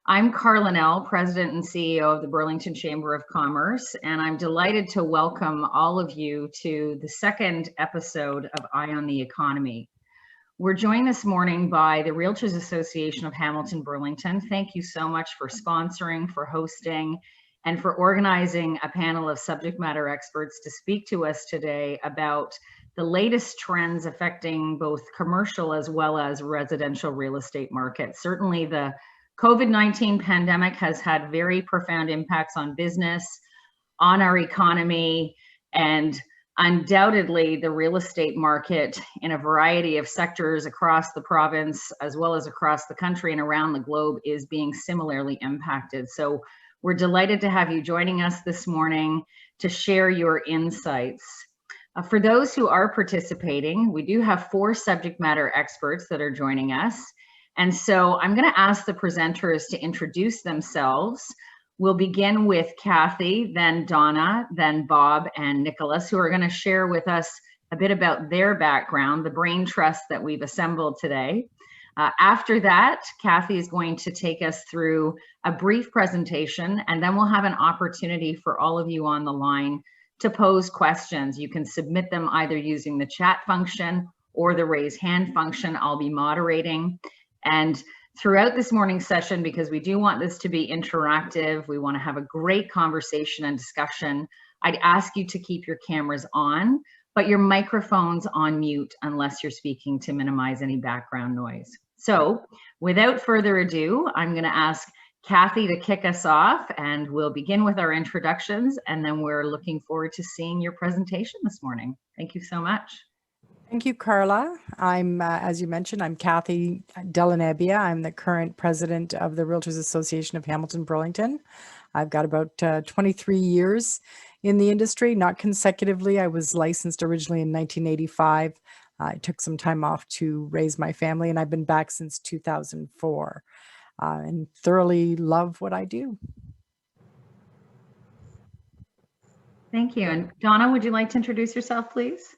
I'm Carla Nell, President and CEO of the Burlington Chamber of Commerce, and I'm delighted to welcome all of you to the second episode of Eye on the Economy. We're joined this morning by the Realtors Association of Hamilton-Burlington. Thank you so much for sponsoring, for hosting, and for organizing a panel of subject matter experts to speak to us today about the latest trends affecting both commercial as well as residential real estate markets. Certainly the COVID-19 pandemic has had very profound impacts on business, on our economy, and undoubtedly the real estate market in a variety of sectors across the province, as well as across the country and around the globe, is being similarly impacted. So we're delighted to have you joining us this morning to share your insights. For those who are participating, we do have 4 subject matter experts that are joining us. And so I'm going to ask the presenters to introduce themselves. We'll begin with Kathy, then Donna, then Bob and Nicholas, who are going to share with us a bit about their background, the brain trust that we've assembled today. After that, Kathy is going to take us through a brief presentation, and then we'll have an opportunity for all of you on the line to pose questions. You can submit them either using the chat function or the raise hand function. I'll be moderating. And throughout this morning's session, because we do want this to be interactive, we want to have a great conversation and discussion, I'd ask you to keep your cameras on, but your microphones on mute unless you're speaking, to minimize any background noise. So without further ado, I'm going to ask Kathy to kick us off, and we'll begin with our introductions, and then we're looking forward to seeing your presentation this morning. Thank you so much. Thank you, Carla. I'm, as you mentioned, I'm Kathy Delanebbia. I'm the current president of the Realtors Association of Hamilton-Burlington. I've got about 23 years in the industry, not consecutively. I was licensed originally in 1985. I took some time off to raise my family, and I've been back since 2004 and thoroughly love what I do. Thank you. And Donna, would you like to introduce yourself, please?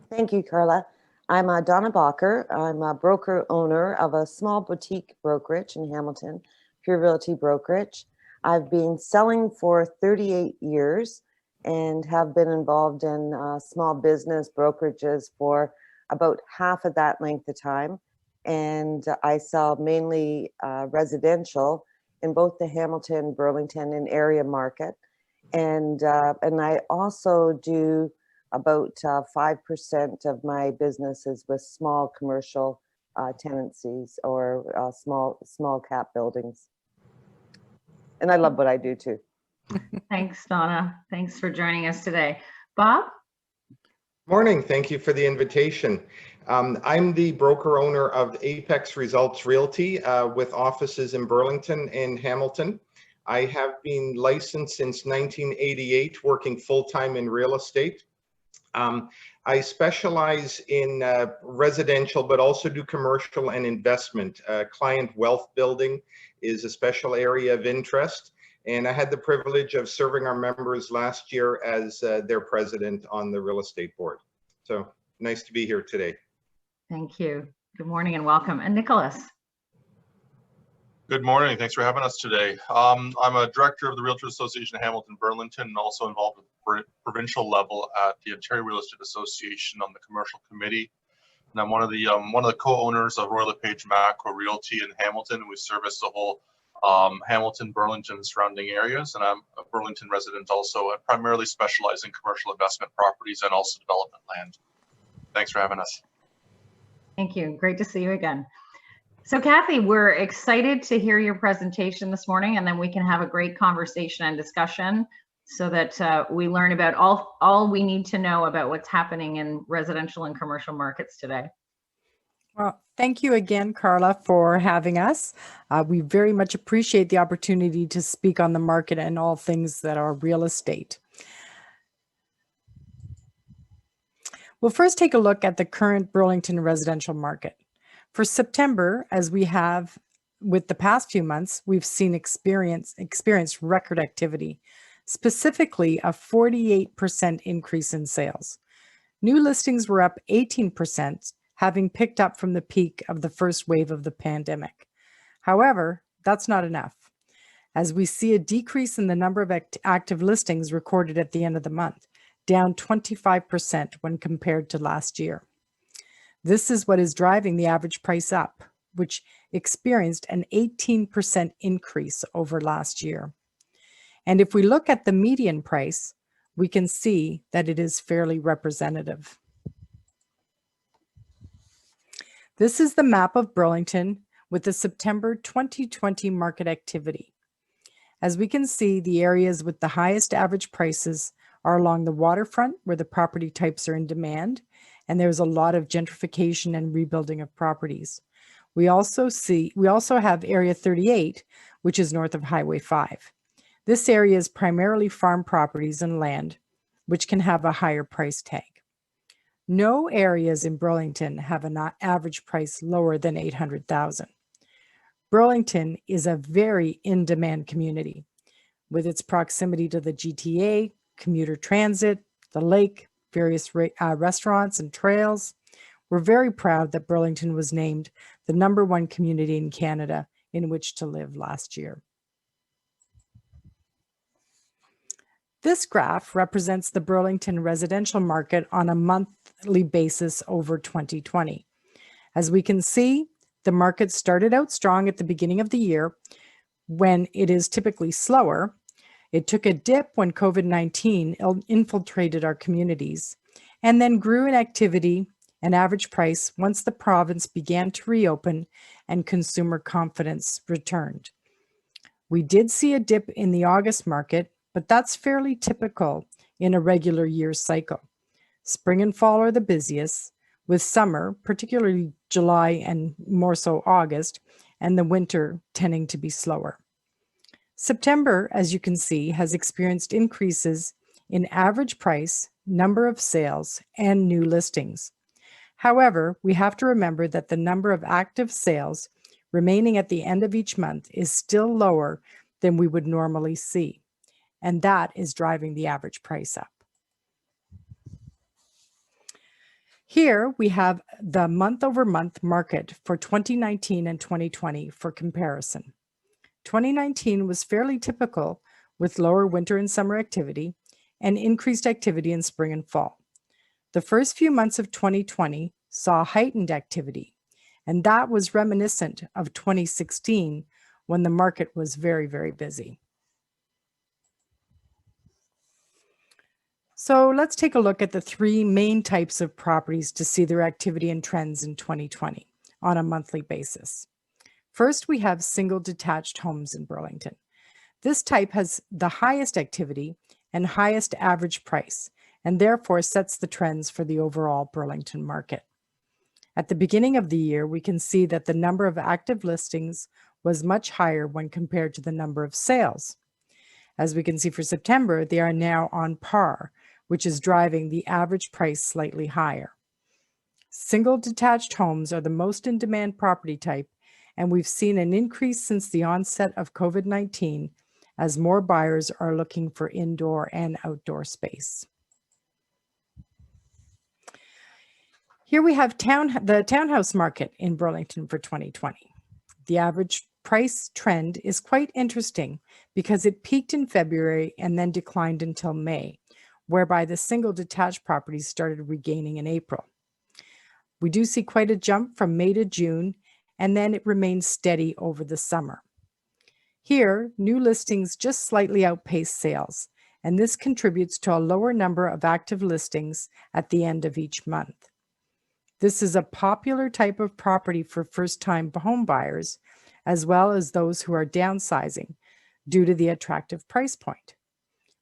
Thank you, Carla. I'm Donna Bacher. I'm a broker owner of a small boutique brokerage in Hamilton, Pure Realty Brokerage. I've been selling for 38 years and have been involved in small business brokerages for about half of that length of time. And I sell mainly residential in both the Hamilton, Burlington, and area market. And I also do about 5% of my business is with small commercial tenancies or small cap buildings. And I love what I do too. Thanks, Donna. Thanks for joining us today. Bob? Morning. Thank you for the invitation. I'm the broker owner of Apex Results Realty with offices in Burlington and Hamilton. I have been licensed since 1988, working full-time in real estate. I specialize in residential, but also do commercial and investment. Client wealth building is a special area of interest. And I had the privilege of serving our members last year as their president on the real estate board. So nice to be here today. Thank you. Good morning and welcome. And Nicholas? Good morning. Thanks for having us today. I'm a director of the Realtors Association of Hamilton-Burlington and also involved at the provincial level at the Ontario Real Estate Association on the commercial committee. And I'm one of the co-owners of Royal LePage Macro Realty in Hamilton, and we service the whole Hamilton, Burlington, and surrounding areas. And I'm a Burlington resident also. I primarily specialize in commercial investment properties and also development land. Thanks for having us. Thank you. Great to see you again. So Kathy, we're excited to hear your presentation this morning, and then we can have a great conversation and discussion so that we learn about all we need to know about what's happening in residential and commercial markets today. Well, thank you again, Carla, for having us. We very much appreciate the opportunity to speak on the market and all things that are real estate. We'll first take a look at the current Burlington residential market. For September, as we have with the past few months, we've seen experienced record activity, specifically a 48% increase in sales. New listings were up 18%, having picked up from the peak of the first wave of the pandemic. However, that's not enough, as we see a decrease in the number of active listings recorded at the end of the month, down 25% when compared to last year. This is what is driving the average price up, which experienced an 18% increase over last year. And if we look at the median price, we can see that it is fairly representative. This is the map of Burlington with the September 2020 market activity. As we can see, the areas with the highest average prices are along the waterfront, where the property types are in demand, and there's a lot of gentrification and rebuilding of properties. We also have Area 38, which is north of Highway 5. This area is primarily farm properties and land, which can have a higher price tag. No areas in Burlington have an average price lower than $800,000. Burlington is a very in-demand community with its proximity to the GTA, commuter transit, the lake, various restaurants and trails. We're very proud that Burlington was named the #1 community in Canada in which to live last year. This graph represents the Burlington residential market on a monthly basis over 2020. As we can see, the market started out strong at the beginning of the year when it is typically slower. It took a dip when COVID-19 infiltrated our communities, and then grew in activity and average price once the province began to reopen and consumer confidence returned. We did see a dip in the August market, but that's fairly typical in a regular year cycle. Spring and fall are the busiest, with summer, particularly July and more so August, and the winter tending to be slower. September, as you can see, has experienced increases in average price, number of sales, and new listings. However, we have to remember that the number of active sales remaining at the end of each month is still lower than we would normally see, and that is driving the average price up. Here we have the month-over-month market for 2019 and 2020 for comparison. 2019 was fairly typical with lower winter and summer activity and increased activity in spring and fall. The first few months of 2020 saw heightened activity, and that was reminiscent of 2016 when the market was very, very busy. So let's take a look at the three main types of properties to see their activity and trends in 2020 on a monthly basis. First, we have single detached homes in Burlington. This type has the highest activity and highest average price, and therefore sets the trends for the overall Burlington market. At the beginning of the year, we can see that the number of active listings was much higher when compared to the number of sales. As we can see for September, they are now on par, which is driving the average price slightly higher. Single detached homes are the most in-demand property type, and we've seen an increase since the onset of COVID-19 as more buyers are looking for indoor and outdoor space. Here we have the townhouse market in Burlington for 2020. The average price trend is quite interesting because it peaked in February and then declined until May, whereby the single detached properties started regaining in April. We do see quite a jump from May to June, and then it remains steady over the summer. Here, new listings just slightly outpace sales, and this contributes to a lower number of active listings at the end of each month. This is a popular type of property for first-time home buyers, as well as those who are downsizing due to the attractive price point.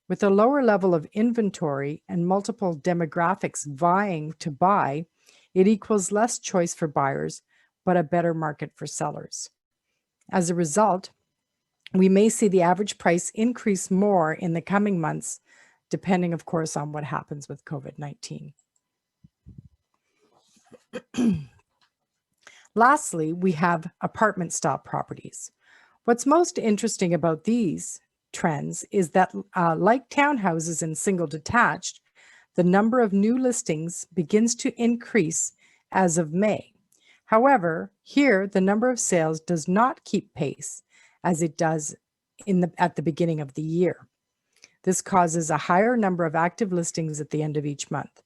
With a lower level of inventory and multiple demographics vying to buy, it equals less choice for buyers, but a better market for sellers. As a result, we may see the average price increase more in the coming months, depending, of course, on what happens with COVID-19. Lastly, we have apartment-style properties. What's most interesting about these trends is that, like townhouses and single detached, the number of new listings begins to increase as of May. However, here the number of sales does not keep pace, as it does at the beginning of the year. This causes a higher number of active listings at the end of each month.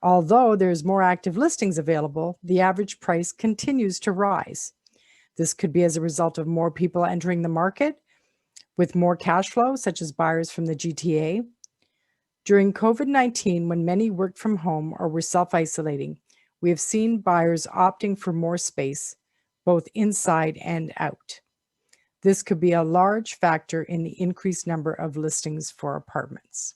Although there's more active listings available, the average price continues to rise. This could be as a result of more people entering the market with more cash flow, such as buyers from the GTA. During COVID-19, when many worked from home or were self-isolating, we have seen buyers opting for more space, both inside and out. This could be a large factor in the increased number of listings for apartments.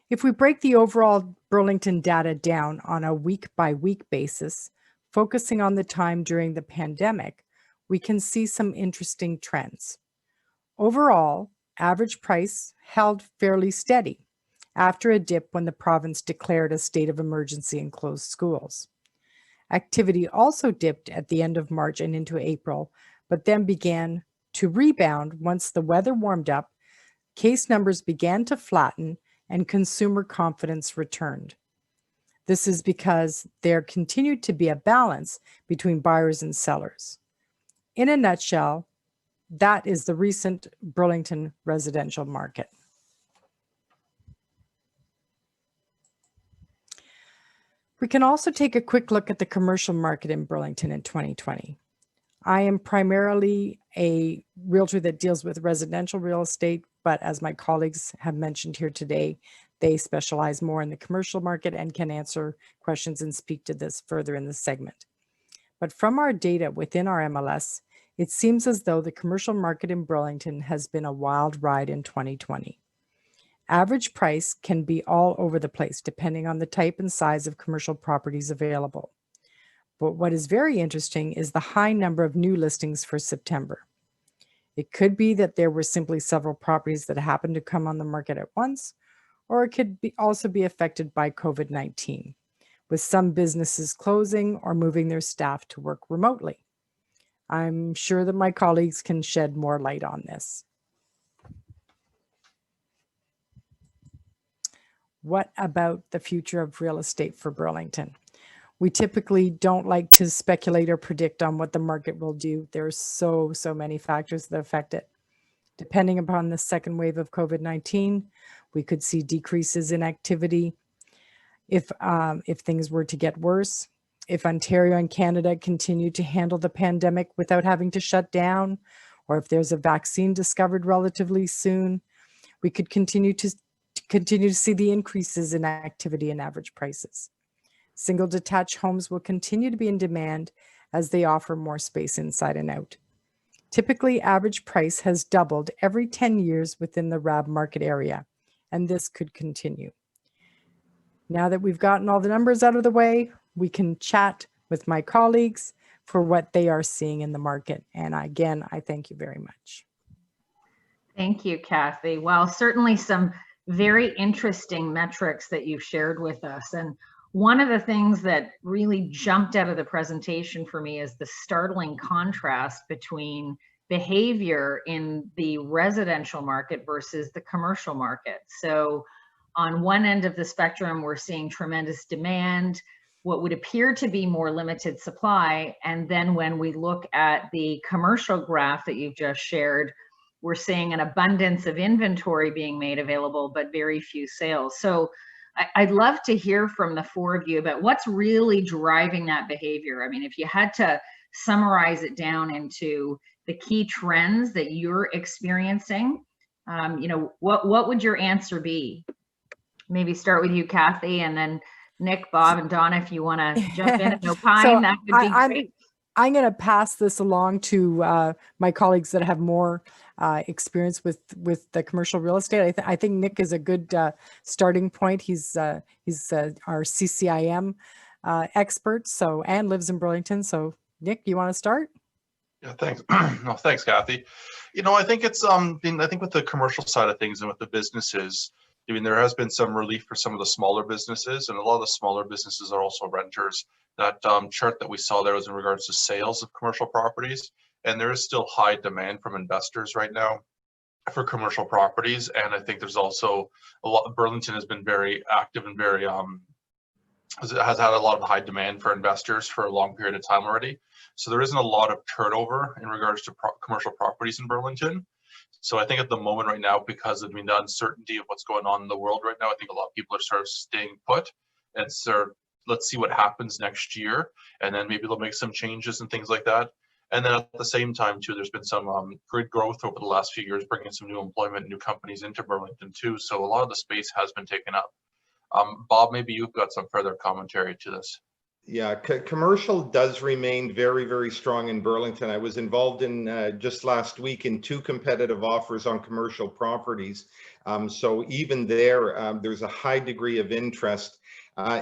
If we break the overall Burlington data down on a week-by-week basis, focusing on the time during the pandemic, we can see some interesting trends. Overall, average price held fairly steady after a dip when the province declared a state of emergency and closed schools. Activity also dipped at the end of March and into April, but then began to rebound once the weather warmed up, case numbers began to flatten, and consumer confidence returned. This is because there continued to be a balance between buyers and sellers. In a nutshell, that is the recent Burlington residential market. We can also take a quick look at the commercial market in Burlington in 2020. I am primarily a realtor that deals with residential real estate, but as my colleagues have mentioned here today, they specialize more in the commercial market and can answer questions and speak to this further in this segment. But from our data within our MLS, it seems as though the commercial market in Burlington has been a wild ride in 2020. Average price can be all over the place depending on the type and size of commercial properties available. But what is very interesting is the high number of new listings for September. It could be that there were simply several properties that happened to come on the market at once, or it could also be affected by COVID-19, with some businesses closing or moving their staff to work remotely. I'm sure that my colleagues can shed more light on this. What about the future of real estate for Burlington? We typically don't like to speculate or predict on what the market will do. There's so many factors that affect it. Depending upon the second wave of COVID-19, we could see decreases in activity if things were to get worse. If Ontario and Canada continue to handle the pandemic without having to shut down, or if there's a vaccine discovered relatively soon, we could continue to see the increases in activity and average prices. Single detached homes will continue to be in demand as they offer more space inside and out. Typically, average price has doubled every 10 years within the RAHB market area, and this could continue. Now that we've gotten all the numbers out of the way, we can chat with my colleagues for what they are seeing in the market. And again, I thank you very much. Thank you, Kathy. Well, certainly some very interesting metrics that you've shared with us. And one of the things that really jumped out of the presentation for me is the startling contrast between behavior in the residential market versus the commercial market. So on one end of the spectrum, we're seeing tremendous demand, what would appear to be more limited supply. And then when we look at the commercial graph that you've just shared, we're seeing an abundance of inventory being made available, but very few sales. So I'd love to hear from the four of you about what's really driving that behavior. I mean, if you had to summarize it down into the key trends that you're experiencing, what would your answer be? Maybe start with you, Kathy, and then Nick, Bob, and Donna, if you want to jump in and opine, so that would be great. I'm going to pass this along to my colleagues that have more experience with the commercial real estate. I think Nick is a good starting point. He's our CCIM expert, and lives in Burlington. So Nick, you want to start? Yeah, thanks. No, thanks, Kathy. I think it's I think with the commercial side of things and with the businesses, there has been some relief for some of the smaller businesses, and a lot of the smaller businesses are also renters. That chart that we saw there was in regards to sales of commercial properties, and there is still high demand from investors right now for commercial properties. And I think there's also a lot. Burlington has been very active and very has had a lot of high demand for investors for a long period of time already. So there isn't a lot of turnover in regards to commercial properties in Burlington. So I think at the moment right now, because of the uncertainty of what's going on in the world right now, I think a lot of people are sort of staying put and sort of, let's see what happens next year. And then maybe they'll make some changes and things like that. And then at the same time too, there's been some good growth over the last few years, bringing some new employment, new companies into Burlington too. So a lot of the space has been taken up. Bob, maybe you've got some further commentary to this. Yeah, commercial does remain very, very strong in Burlington. I was involved in just last week in 2 competitive offers on commercial properties. So even there, there's a high degree of interest.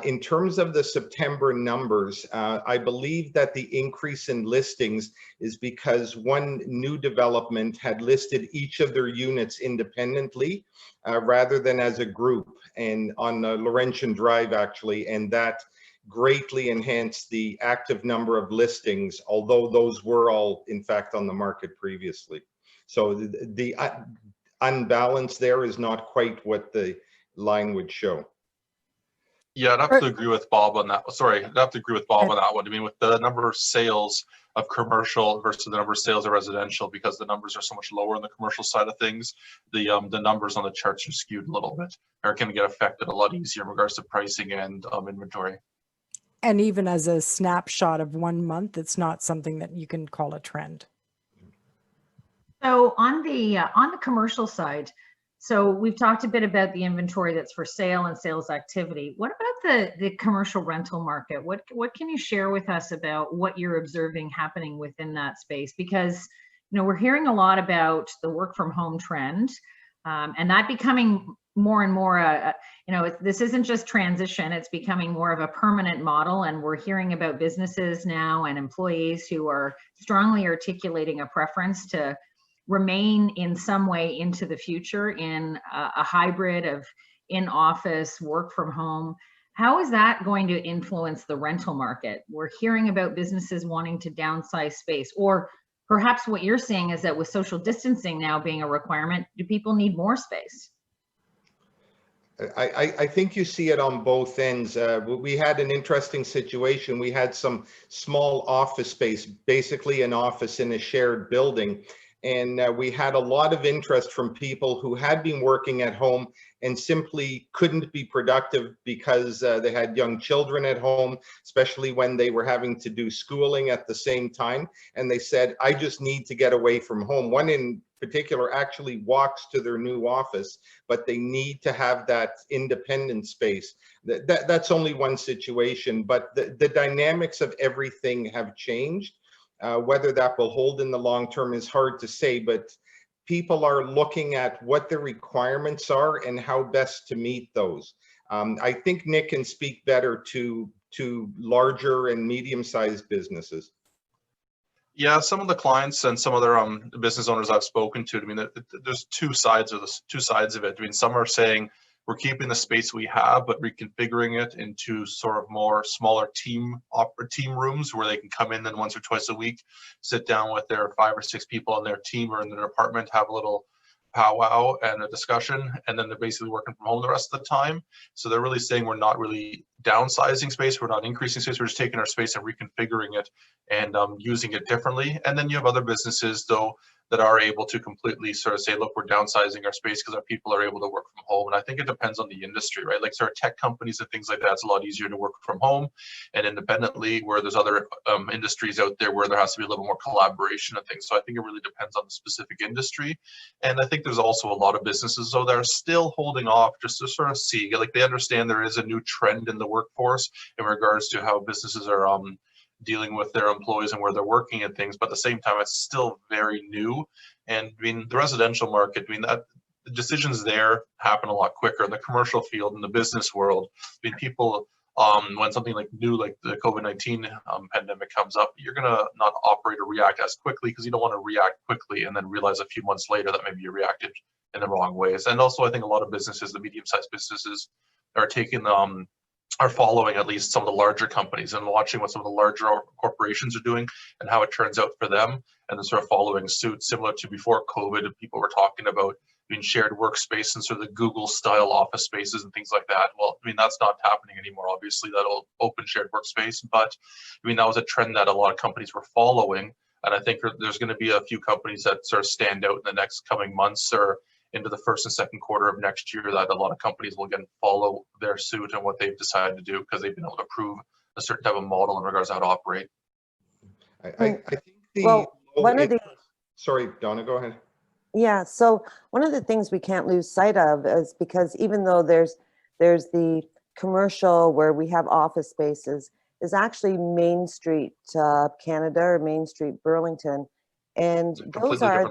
In terms of the September numbers, I believe that the increase in listings is because one new development had listed each of their units independently rather than as a group, and on Laurentian Drive actually, and that greatly enhanced the active number of listings, although those were all in fact on the market previously. So the unbalance there is not quite what the line would show. Yeah, I'd have to agree with Bob on that. Sorry, I'd have to agree with Bob on that one. I mean, with the number of sales of commercial versus the number of sales of residential, because the numbers are so much lower on the commercial side of things, the numbers on the charts are skewed a little bit, or can get affected a lot easier in regards to pricing and inventory. And even as a snapshot of 1 month, it's not something that you can call a trend. So on the commercial side, so we've talked a bit about the inventory that's for sale and sales activity. What about the commercial rental market? What can you share with us about what you're observing happening within that space? Because we're hearing a lot about the work from home trend, and that becoming more and more this isn't just transition, it's becoming more of a permanent model. And we're hearing about businesses now and employees who are strongly articulating a preference to remain in some way into the future in a hybrid of in-office work from home. How is that going to influence the rental market? We're hearing about businesses wanting to downsize space, or perhaps what you're seeing is that with social distancing now being a requirement, do people need more space? I think you see it on both ends. We had an interesting situation. We had some small office space, basically an office in a shared building. And we had a lot of interest from people who had been working at home and simply couldn't be productive because they had young children at home, especially when they were having to do schooling at the same time. And they said, I just need to get away from home. One in particular actually walks to their new office, but they need to have that independent space. That's only one situation, but the dynamics of everything have changed. Whether that will hold in the long term is hard to say, but people are looking at what the requirements are and how best to meet those. I think Nick can speak better to larger and medium-sized businesses. Yeah, some of the clients and some other business owners I've spoken to, I mean, there's two sides of it. I mean, some are saying we're keeping the space we have, but reconfiguring it into sort of more smaller team rooms where they can come in then once or twice a week, sit down with their 5 or 6 people on their team or in their department, have a little powwow and a discussion, and then they're basically working from home the rest of the time. So they're really saying we're not really downsizing space, we're not increasing space, we're just taking our space and reconfiguring it and using it differently. And then you have other businesses though that are able to completely sort of say, look, we're downsizing our space because our people are able to work from home. And I think it depends on the industry, right? Like sort of tech companies and things like that, it's a lot easier to work from home and independently, where there's other industries out there where there has to be a little more collaboration and things. So I think it really depends on the specific industry. And I think there's also a lot of businesses though that are still holding off just to sort of see, like they understand there is a new trend in the workforce in regards to how businesses are dealing with their employees and where they're working and things, but at the same time, it's still very new. And I mean, the residential market, I mean, that the decisions there happen a lot quicker in the commercial field, in the business world. I mean, people, when something like new, like the COVID-19 pandemic comes up, you're gonna not operate or react as quickly because you don't want to react quickly and then realize a few months later that maybe you reacted in the wrong ways. And also, I think a lot of businesses, the medium-sized businesses, are taking are following at least some of the larger companies and watching what some of the larger corporations are doing and how it turns out for them, and then sort of following suit, similar to before COVID. People were talking about shared workspace and sort of the Google style office spaces and things like that. Well, I mean, that's not happening anymore. Obviously, that'll open shared workspace, but I mean, that was a trend that a lot of companies were following. And I think there's going to be a few companies that sort of stand out in the next coming months or into the first and second quarter of next year that a lot of companies will again follow their suit and what they've decided to do because they've been able to prove a certain type of model in regards to how to operate. I think the Well, one of the sorry, Donna, go ahead. Yeah, so one of the things we can't lose sight of is because even though there's the commercial where we have office spaces, is actually Main Street Canada or Main Street Burlington, and those are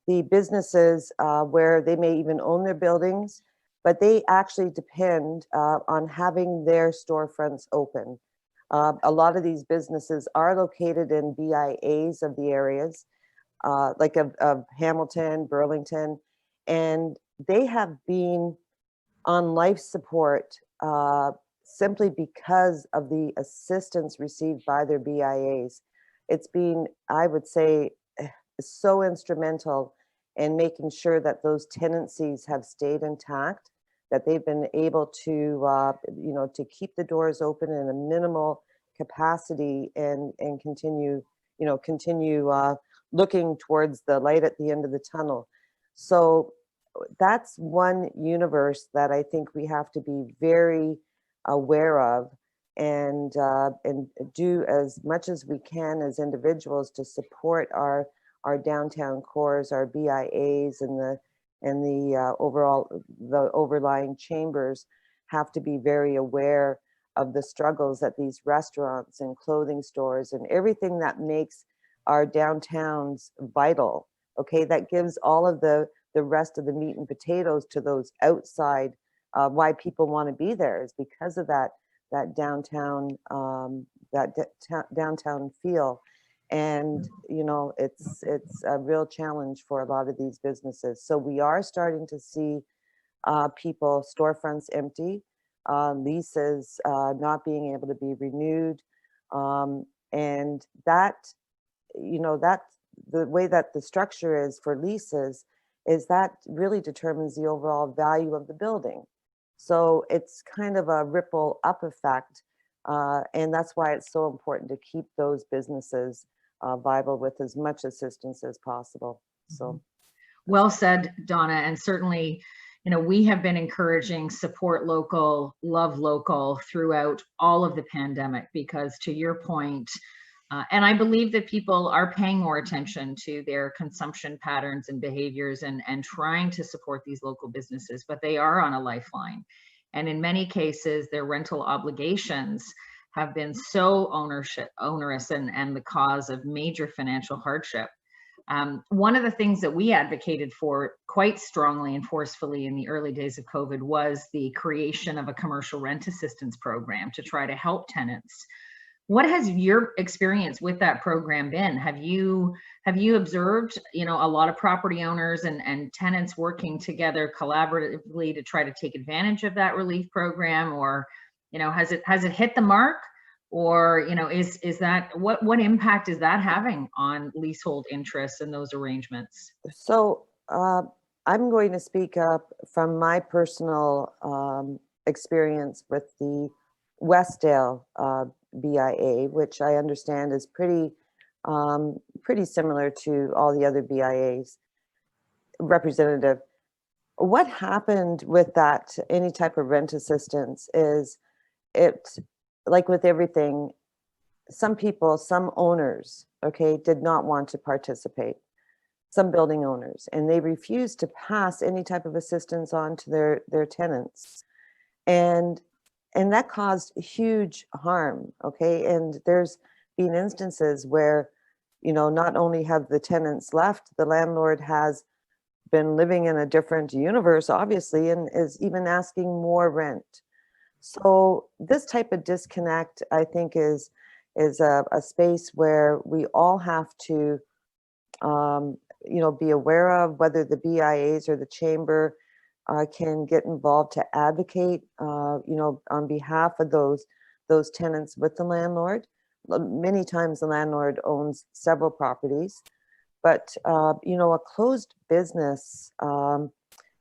the businesses where they may even own their buildings, but they actually depend on having their storefronts open. A lot of these businesses are located in BIAs of the areas, like of Hamilton, Burlington, and they have been on life support simply because of the assistance received by their BIAs. It's been, I would say, so instrumental in making sure that those tenancies have stayed intact, that they've been able to, to keep the doors open in a minimal capacity and continue looking towards the light at the end of the tunnel. So that's one universe that I think we have to be very aware of and do as much as we can as individuals to support our downtown cores, our BIAs, and the overlying chambers have to be very aware of the struggles that these restaurants and clothing stores and everything that makes our downtowns vital, okay, that gives all of the rest of the meat and potatoes to those outside, why people want to be there is because of that downtown downtown feel. And it's a real challenge for a lot of these businesses. So we are starting to see storefronts empty, leases not being able to be renewed, and that the way that the structure is for leases is that really determines the overall value of the building. So it's kind of a ripple up effect, and that's why it's so important to keep those businesses viable with as much assistance as possible. So well said, Donna. And certainly, we have been encouraging support local, love local throughout all of the pandemic, because to your point, and I believe that people are paying more attention to their consumption patterns and behaviors and trying to support these local businesses, but they are on a lifeline. And in many cases, their rental obligations have been so onerous and the cause of major financial hardship. One of the things that we advocated for quite strongly and forcefully in the early days of COVID was the creation of a commercial rent assistance program to try to help tenants. What has your experience with that program been? Have you observed, a lot of property owners and tenants working together collaboratively to try to take advantage of that relief program, or, has it hit the mark, or, is that what impact is that having on leasehold interests in those arrangements? So I'm going to speak up from my personal experience with the Westdale BIA, which I understand is pretty similar to all the other BIAs. Representative, what happened with that, any type of rent assistance, is it, like with everything, some people, some owners, okay, did not want to participate, some building owners, and they refused to pass any type of assistance on to their tenants. And that caused huge harm, okay? And there's been instances where, not only have the tenants left, the landlord has been living in a different universe, obviously, and is even asking more rent. So this type of disconnect, I think, is a space where we all have to, be aware of, whether the BIAs or the chamber can get involved to advocate, on behalf of those tenants with the landlord. Many times the landlord owns several properties, But you know, a closed business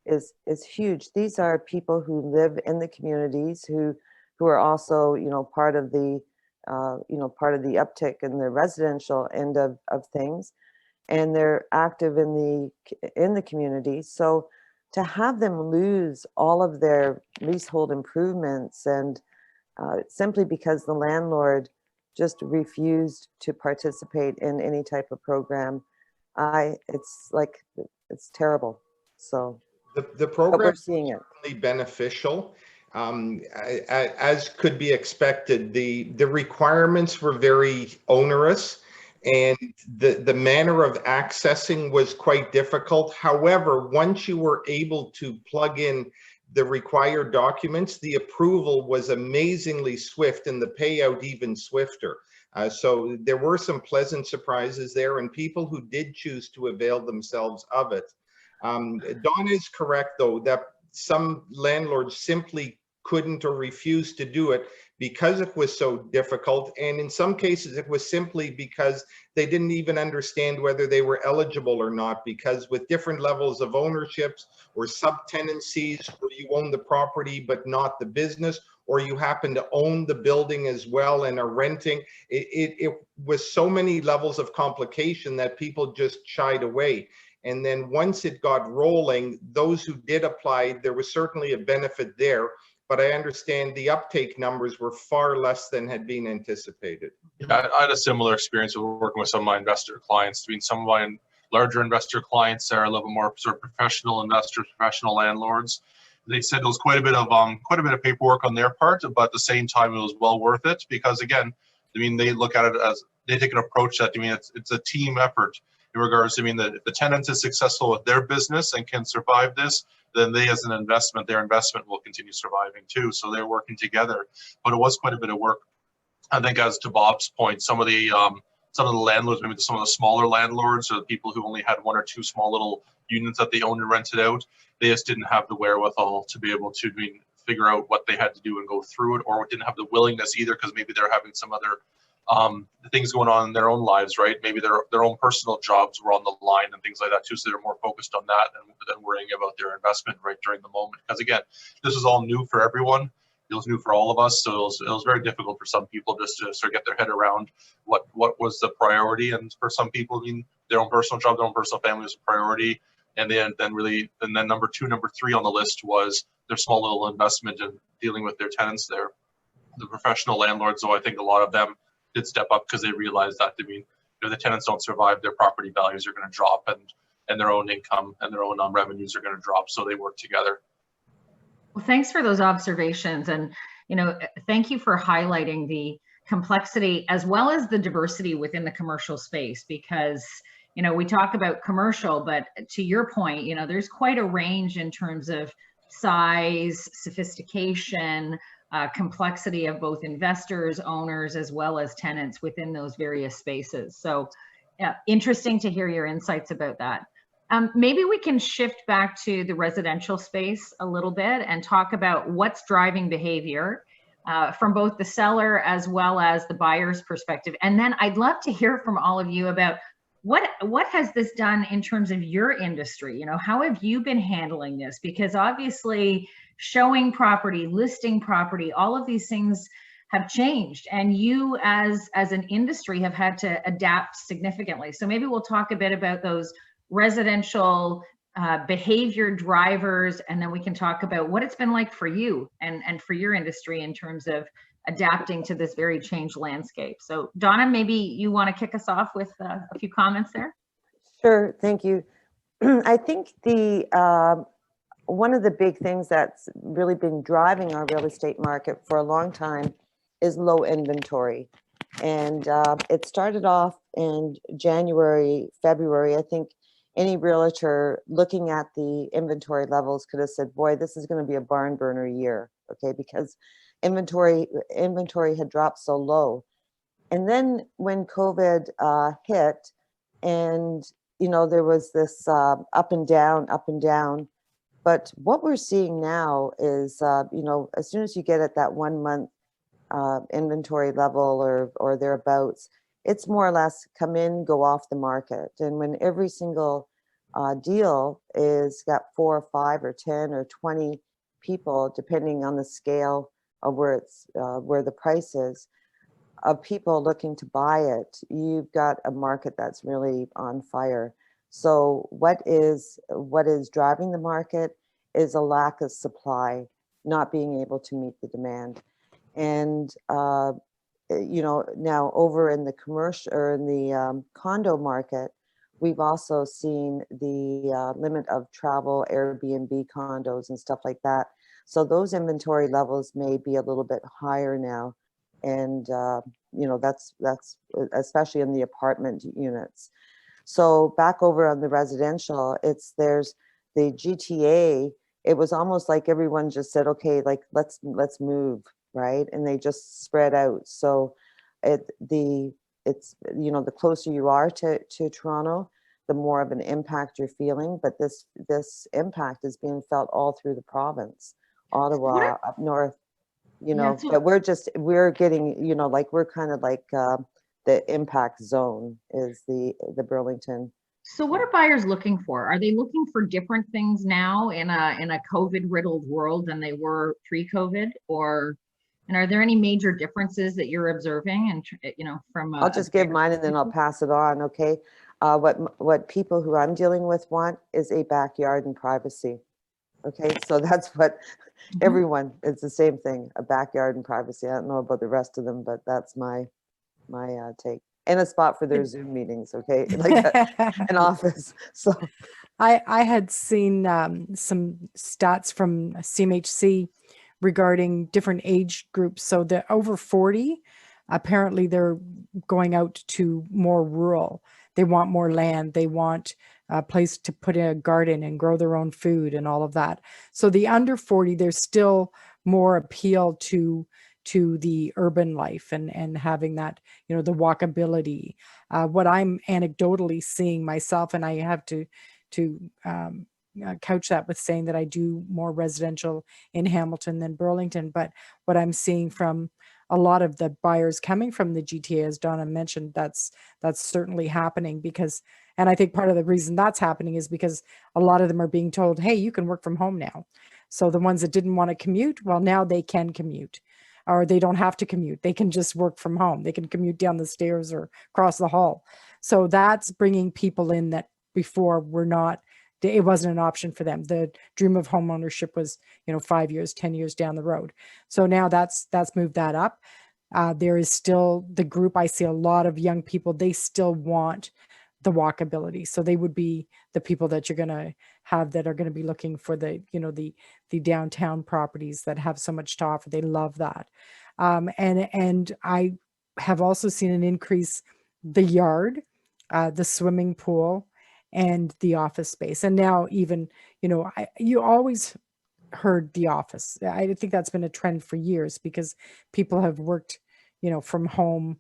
is huge. These are people who live in the communities, who are also, you know, part of the part of the uptick in the residential end of things, and they're active in the community. So to have them lose all of their leasehold improvements and simply because the landlord just refused to participate in any type of program, it's terrible. So The but program we're is seeing it. certainly beneficial. As could be expected, the requirements were very onerous, and the manner of accessing was quite difficult. However, once you were able to plug in the required documents, the approval was amazingly swift and the payout even swifter. So there were some pleasant surprises there, and people who did choose to avail themselves of it. Dawn is correct, though, that some landlords simply couldn't or refused to do it because it was so difficult. And in some cases, it was simply because they didn't even understand whether they were eligible or not, because with different levels of ownerships or subtenancies, where you own the property but not the business, or you happen to own the building as well and are renting, it was so many levels of complication that people just shied away. And then once it got rolling, those who did apply, there was certainly a benefit there, but I understand the uptake numbers were far less than had been anticipated. Yeah, I had a similar experience with working with some of my investor clients. I mean, some of my larger investor clients are a little more sort of professional investors, professional landlords. They said there was quite a bit of paperwork on their part, but at the same time, it was well worth it because, again, I mean, they look at it as they take an approach that, I mean, it's a team effort in regards to, I mean, that if the tenant is successful with their business and can survive this, then they, as an investment, their investment will continue surviving too. So they're working together, but it was quite a bit of work. I think, as to Bob's point, some of the landlords, maybe some of the smaller landlords, or the people who only had one or two small little units that they owned and rented out, they just didn't have the wherewithal to be able to, I mean, figure out what they had to do and go through it, or didn't have the willingness either, because maybe they're having some other things going on in their own lives, right? Maybe their own personal jobs were on the line and things like that too, so they're more focused on that than worrying about their investment right during the moment. Because again, this is all new for everyone. It was new for all of us, so it was very difficult for some people just to sort of get their head around what was the priority. And for some people, I mean, their own personal job, their own personal family was a priority. And then number two, number three on the list was their small little investment in dealing with their tenants there. The professional landlords, though, I think a lot of them did step up because they realized that, I mean, if the tenants don't survive, their property values are going to drop, and their own income and their own revenues are going to drop. So they work together. Well, thanks for those observations. And, you know, thank you for highlighting the complexity as well as the diversity within the commercial space, because, you know, we talk about commercial, but to your point, you know, there's quite a range in terms of size, sophistication, complexity of both investors, owners, as well as tenants within those various spaces. So yeah, interesting to hear your insights about that. Maybe we can shift back to the residential space a little bit and talk about what's driving behavior from both the seller as well as the buyer's perspective. And then I'd love to hear from all of you about what has this done in terms of your industry? You know, how have you been handling this? Because obviously showing property, listing property, all of these things have changed, and you as an industry have had to adapt significantly. So maybe we'll talk a bit about those residential behavior drivers, and then we can talk about what it's been like for you and for your industry in terms of adapting to this very changed landscape. So Donna, maybe you want to kick us off with a few comments there? Sure, thank you. I think one of the big things that's really been driving our real estate market for a long time is low inventory. And it started off in January, February. I think any realtor looking at the inventory levels could have said, boy, this is going to be a barn burner year, okay, because inventory had dropped so low. And then when COVID hit, and you know, there was this up and down. But what we're seeing now is, you know, as soon as you get at that 1 month inventory level or thereabouts, it's more or less come in, go off the market. And when every single deal is got 4 or 5 or 10 or 20 people, depending on the scale of where the price is, of people looking to buy it, you've got a market that's really on fire. So what is driving the market is a lack of supply, not being able to meet the demand. And you know, now over in the commercial or in the condo market, we've also seen the limit of travel Airbnb condos and stuff like that. So those inventory levels may be a little bit higher now. And, you know, that's especially in the apartment units. So back over on the residential, there's the GTA. It was almost like everyone just said, okay, like, let's move, right? And they just spread out. So it's, you know, the closer you are to Toronto, the more of an impact you're feeling. But this impact is being felt all through the province, Ottawa, up north, you know, but we're getting, you know, like we're kind of like the impact zone is the Burlington. So what are buyers looking for? Are they looking for different things now in a COVID riddled world than they were pre-COVID, and are there any major differences that you're observing? And you know, from I'll just give mine and then I'll pass it on. Okay. What people who I'm dealing with want is a backyard and privacy. Okay. So that's what everyone, it's the same thing, a backyard and privacy. I don't know about the rest of them, but that's my take. And a spot for their Zoom meetings, okay? Like an office. So I had seen some stats from CMHC regarding different age groups. So the over 40, apparently they're going out to more rural. They want more land. They want a place to put in a garden and grow their own food and all of that. So the under 40, there's still more appeal to the urban life and having that, you know, the walkability. What I'm anecdotally seeing myself, and I have to couch that with saying that I do more residential in Hamilton than Burlington, but what I'm seeing from a lot of the buyers coming from the GTA, as Donna mentioned, that's certainly happening because, and I think part of the reason that's happening is because a lot of them are being told, hey, you can work from home now. So the ones that didn't want to commute, well, now they can commute, or they don't have to commute. They can just work from home. They can commute down the stairs or across the hall. So that's bringing people in that before were not, it wasn't an option for them. The dream of home ownership was, you know, 5 years, 10 years down the road. So now that's moved that up. There is still the group, I see a lot of young people, they still want the walkability. So they would be the people that you're going to have that are going to be looking for the, you know, the downtown properties that have so much to offer. They love that. And I have also seen an increase, the yard, the swimming pool, and the office space. And now even, you know, you always heard the office. I think that's been a trend for years because people have worked, you know, from home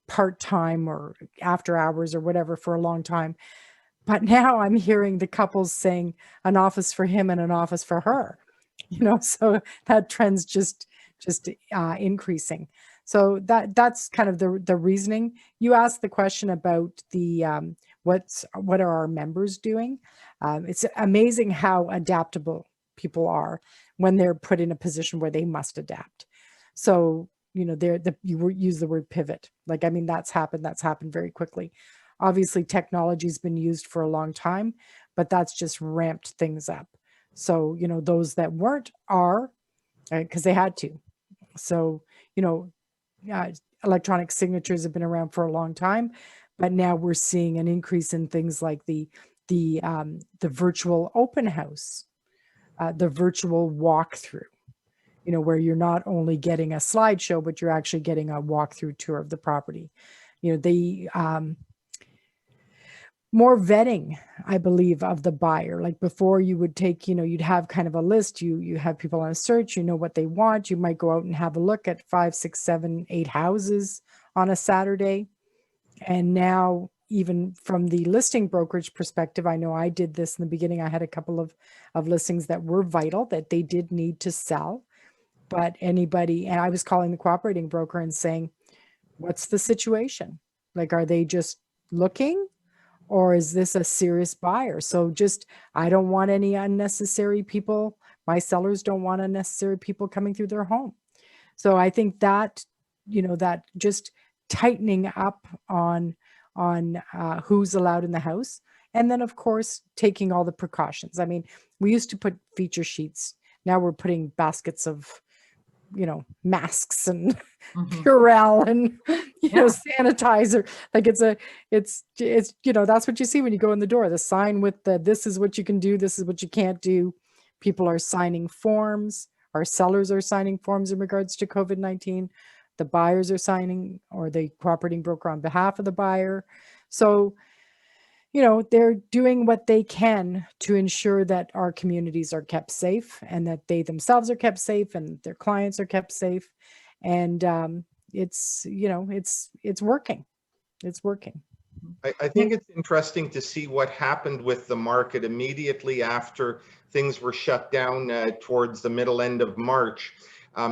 part-time or after hours or whatever for a long time. But now I'm hearing the couples saying an office for him and an office for her, you know, so that trend's just increasing. So that's kind of the reasoning. You asked the question about the what are our members doing? It's amazing how adaptable people are when they're put in a position where they must adapt. So, you know, you use the word pivot. Like, I mean, that's happened very quickly. Obviously, technology's been used for a long time, but that's just ramped things up. So, you know, those that weren't are, because they had to. So, you know, electronic signatures have been around for a long time, but now we're seeing an increase in things like the virtual open house, the virtual walkthrough, you know, where you're not only getting a slideshow, but you're actually getting a walkthrough tour of the property. You know, the more vetting, I believe, of the buyer. Like before you would take, you know, you'd have kind of a list, you have people on a search, you know what they want. You might go out and have a look at 5, 6, 7, 8 houses on a Saturday. And now, even from the listing brokerage perspective, I know I did this in the beginning. I had a couple of listings that were vital that they did need to sell. But anybody, and I was calling the cooperating broker and saying, what's the situation? Like, are they just looking, or is this a serious buyer? So just, I don't want any unnecessary people. My sellers don't want unnecessary people coming through their home. So I think that, that just tightening up on who's allowed in the house. And then, of course, taking all the precautions. I mean, we used to put feature sheets. Now we're putting baskets of, masks and Purell and, sanitizer. Like it's that's what you see when you go in the door. The sign with this is what you can do, this is what you can't do. People are signing forms. Our sellers are signing forms in regards to COVID-19. The buyers are signing, or the cooperating broker on behalf of the buyer. So, they're doing what they can to ensure that our communities are kept safe, and that they themselves are kept safe, and their clients are kept safe. And it's working. It's working. I think it's interesting to see what happened with the market immediately after things were shut down towards the middle end of March.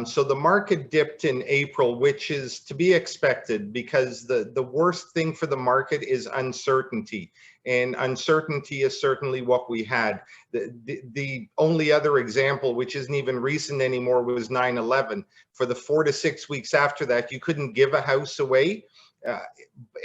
So the market dipped in April, which is to be expected, because the worst thing for the market is uncertainty. And uncertainty is certainly what we had. The only other example, which isn't even recent anymore, was 9/11. For the 4 to 6 weeks after that, you couldn't give a house away.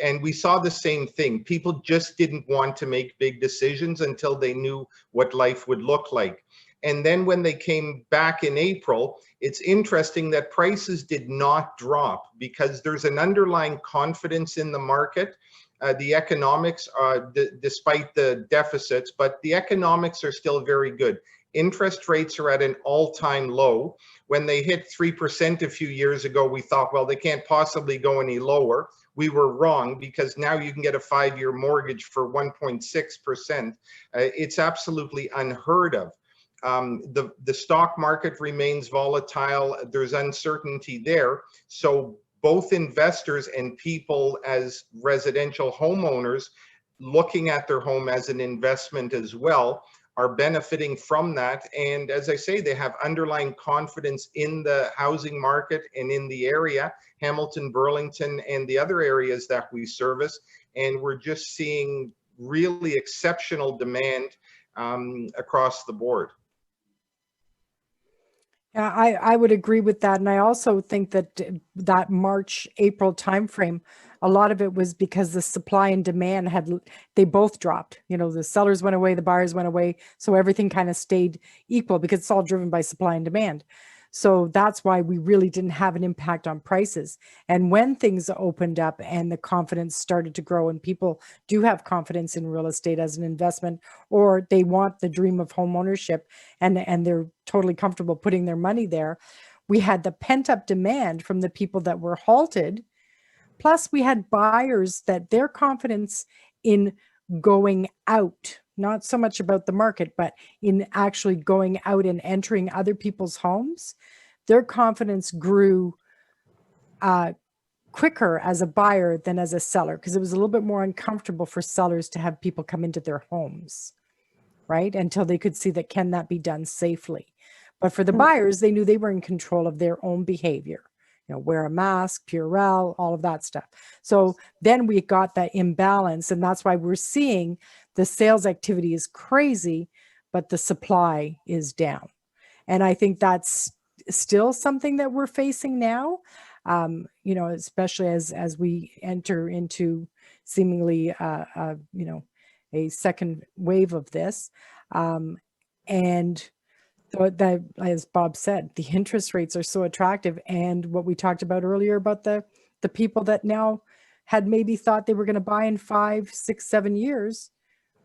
And we saw the same thing. People just didn't want to make big decisions until they knew what life would look like. And then when they came back in April, it's interesting that prices did not drop, because there's an underlying confidence in the market. The economics, despite the deficits, but the economics are still very good. Interest rates are at an all-time low. When they hit 3% a few years ago, we thought, well, they can't possibly go any lower. We were wrong, because now you can get a 5-year mortgage for 1.6%. It's absolutely unheard of. The stock market remains volatile. There's uncertainty there. So both investors and people as residential homeowners looking at their home as an investment as well are benefiting from that. And as I say, they have underlying confidence in the housing market and in the area, Hamilton-Burlington and the other areas that we service. And we're just seeing really exceptional demand across the board. Yeah, I would agree with that. And I also think that that March, April timeframe, a lot of it was because the supply and demand they both dropped. The sellers went away, the buyers went away. So everything kind of stayed equal, because it's all driven by supply and demand. So that's why we really didn't have an impact on prices. And when things opened up and the confidence started to grow, and people do have confidence in real estate as an investment, or they want the dream of home ownership, and they're totally comfortable putting their money there, we had the pent up demand from the people that were halted. Plus we had buyers that their confidence in going out, not so much about the market, but in actually going out and entering other people's homes, their confidence grew quicker as a buyer than as a seller, because it was a little bit more uncomfortable for sellers to have people come into their homes, right? Until they could see that can that be done safely. But for the buyers, they knew they were in control of their own behavior. Wear a mask, Purell, all of that stuff. So then we got that imbalance, and that's why we're seeing the sales activity is crazy, but the supply is down. And I think that's still something that we're facing now, especially as we enter into seemingly, a second wave of this. And that, as Bob said, the interest rates are so attractive. And what we talked about earlier about the people that now had maybe thought they were going to buy in 5, 6, 7 years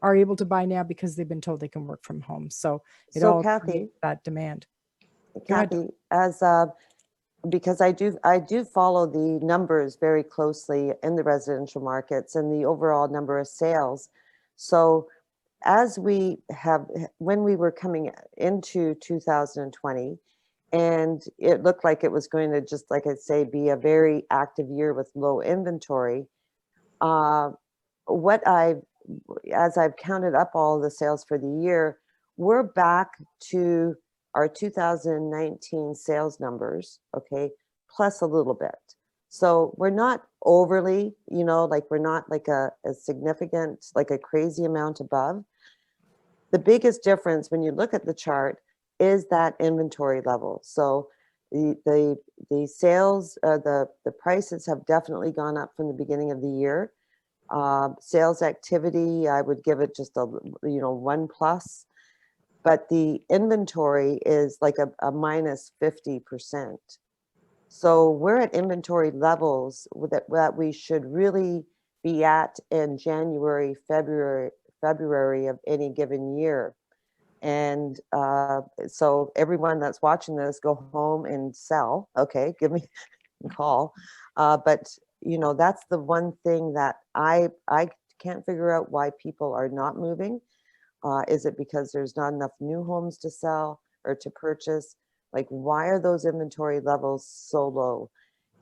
are able to buy now because they've been told they can work from home. So it all creates that demand. Kathy, because I do follow the numbers very closely in the residential markets and the overall number of sales. So when we were coming into 2020, and it looked like it was going to, just like I say, be a very active year with low inventory, as I've counted up all the sales for the year, we're back to our 2019 sales numbers, okay, plus a little bit. So we're not overly, you know, like we're not like a significant, like a crazy amount above. The biggest difference when you look at the chart is that inventory level. So the sales, the prices have definitely gone up from the beginning of the year. Sales activity, I would give it just a, you know, 1+, but the inventory is like a minus 50%. So we're at inventory levels that we should really be at in January, February of any given year. And so everyone that's watching this, go home and sell. Okay, give me a call. But you know, that's the one thing that I can't figure out why people are not moving. Is it because there's not enough new homes to sell or to purchase? Like, why are those inventory levels so low?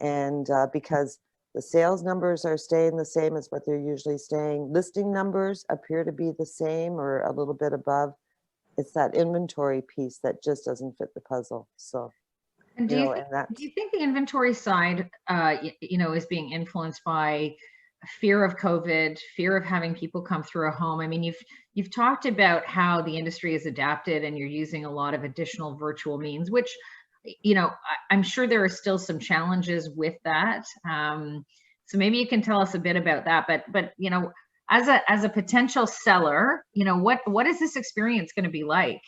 And because the sales numbers are staying the same as what they're usually staying. Listing numbers appear to be the same or a little bit above. It's that inventory piece that just doesn't fit the puzzle. So, And you do know, you and that. do you think the inventory side, you know, is being influenced by fear of COVID, fear of having people come through a home? I mean, you've talked about how the industry has adapted and you're using a lot of additional virtual means, which, you know, I'm sure there are still some challenges with that. So maybe you can tell us a bit about that. But you know, as a potential seller, you know, what is this experience going to be like?